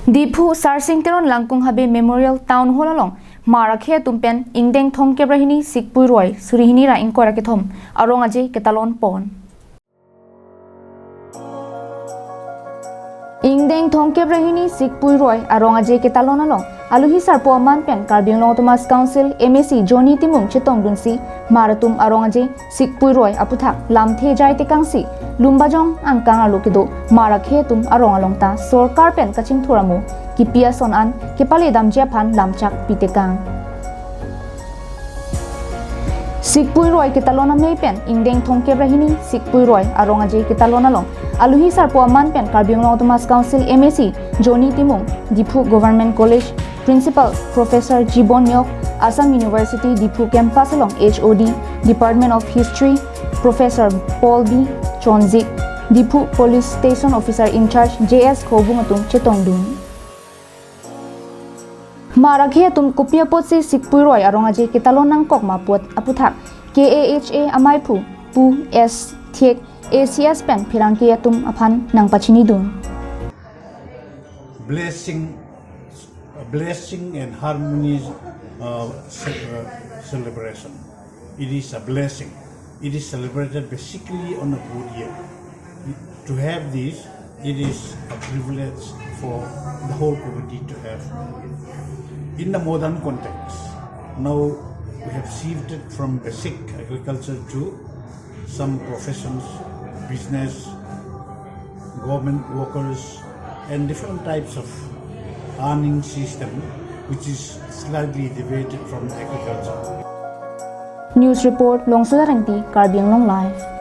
Dipu Sarsing Teron Langkung Habe Memorial Town Hall along Marakhe tumpen ingdeng thong kebrahini Sikpui Ruoi surihini ra ingkora ke thom Arong aje Katalon pon ingdeng thong kebrahini Sikpui Ruoi Arong aje Katalon along aluhi sarpo man pen Karbing Long Thomas Council MAC Johnny Timung Chetong Dunsi Maratum Arong aje Sikpui Ruoi aputhak lamthe jai te kangsi lumbajong angkang alukido marakhe tum arong alongta sorkar pen kaching thuramu kipia son an kepale damjia phan lamchak pitekang Sikpui Ruoi Katalon amei pen ingdeng thong kebrahini Sikpui Ruoi arong aje Katalon along aluhi sarpo man pen Karbing Long Thomas Council MAC Johnny Timung Dipu Government College Principal Professor Jibon Yok Assam University Dipu Campus along HOD Department of History Professor Paul B Chonzik Dipu Police Station Officer in Charge JS Khobung atung chetong dun Marakhe atum kopia pot se Sikpui Ruoi arong aje Katalon nang kok mapot aputhak KAHA amai phu pu S thek ACS pen phirangki atum aphan nang pachini dun blessing and harmonious celebration. It is a blessing. It is celebrated basically on a good year. To have this, it is a privilege for the whole community to have. In the modern context, now we have shifted from basic agriculture to some professions, business, government workers, and different types of earning system, which is slightly deviated from agriculture. News report Longsada Rangti Karbing Long Live